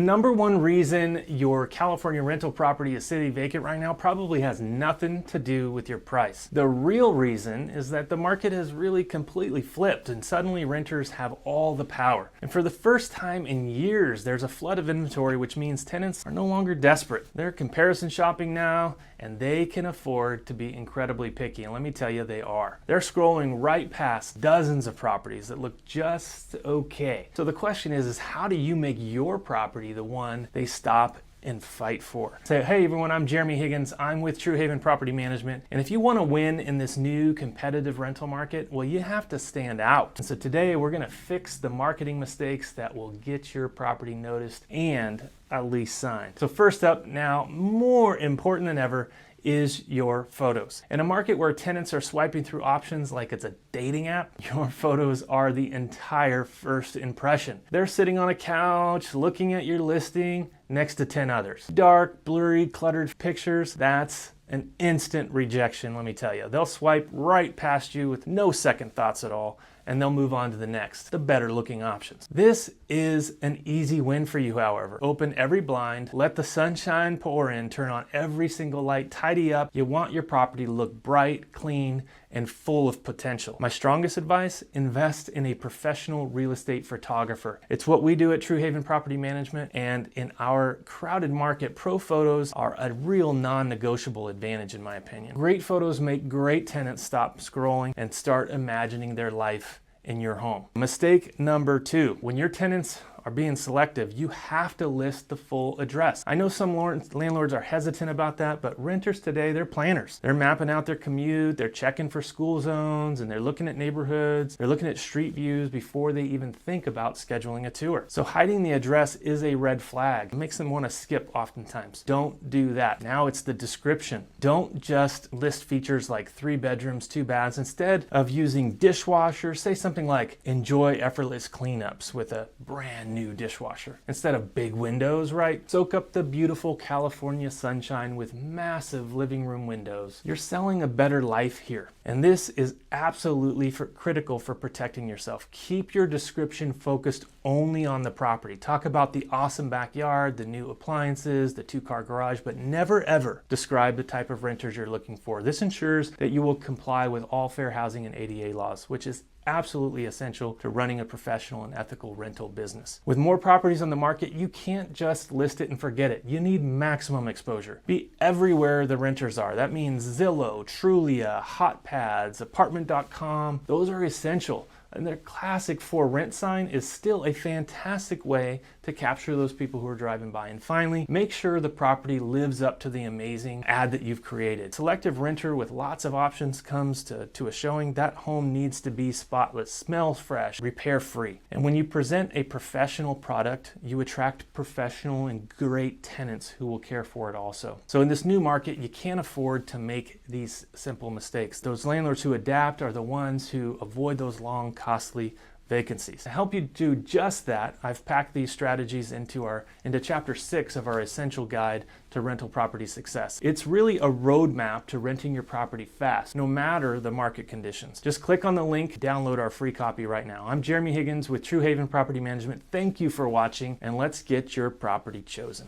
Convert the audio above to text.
number one reason your California rental property is sitting vacant right now probably has nothing to do with your price. The real reason is that the market has really completely flipped and suddenly renters have all the power. And for the first time in years, there's a flood of inventory, which means tenants are no longer desperate. They're comparison shopping now, and they can afford to be incredibly picky. And let me tell you, they are. They're scrolling right past dozens of properties that look just okay. So the question is how do you make your property the one they stop and fight for? Say, hey everyone, I'm Jeremy Higgins. I'm with True Haven Property Management. And if you want to win in this new competitive rental market, well, you have to stand out. And so today we're going to fix the marketing mistakes that will get your property noticed and a lease signed. So first up now, more important than ever, is your photos. In a market where tenants are swiping through options like it's a dating app, your photos are the entire first impression. They're sitting on a couch, looking at your listing next to 10 others. Dark, blurry, cluttered pictures, that's an instant rejection, let me tell you. They'll swipe right past you with no second thoughts at all, and they'll move on to the next, the better looking options. This is an easy win for you, however. Open every blind, let the sunshine pour in, turn on every single light, tidy up. You want your property to look bright, clean, and full of potential. My strongest advice, invest in a professional real estate photographer. It's what we do at True Haven Property Management, and in our crowded market, pro photos are a real non-negotiable advantage in my opinion. Great photos make great tenants stop scrolling and start imagining their life in your home. Mistake number 2, when your tenants are being selective, you have to list the full address. I know some landlords are hesitant about that, but renters today, they're planners. They're mapping out their commute, they're checking for school zones, and they're looking at neighborhoods, they're looking at street views before they even think about scheduling a tour. So hiding the address is a red flag. It makes them want to skip oftentimes. Don't do that. Now it's the description. Don't just list features like 3 bedrooms, 2 baths. Instead of using dishwasher, say something like enjoy effortless cleanups with a brand new dishwasher. Instead of big windows, right? Soak up the beautiful California sunshine with massive living room windows. You're selling a better life here. And this is absolutely critical for protecting yourself. Keep your description focused only on the property. Talk about the awesome backyard, the new appliances, the 2-car garage, but never ever describe the type of renters you're looking for. This ensures that you will comply with all fair housing and ADA laws, which is absolutely essential to running a professional and ethical rental business. With more properties on the market, you can't just list it and forget it. You need maximum exposure. Be everywhere the renters are. That means Zillow, Trulia, HotPads, Apartment.com. Those are essential. And their classic for rent sign is still a fantastic way to capture those people who are driving by. And finally, make sure the property lives up to the amazing ad that you've created. Selective renter with lots of options comes to a showing. That home needs to be spotless, smells fresh, repair free. And when you present a professional product, you attract professional and great tenants who will care for it also. So in this new market, you can't afford to make these simple mistakes. Those landlords who adapt are the ones who avoid those long, costly vacancies. To help you do just that, I've packed these strategies into chapter 6 of our essential guide to rental property success. It's really a roadmap to renting your property fast, no matter the market conditions. Just click on the link, download our free copy right now. I'm Jeremy Higgins with True Haven Property Management. Thank you for watching, and let's get your property chosen.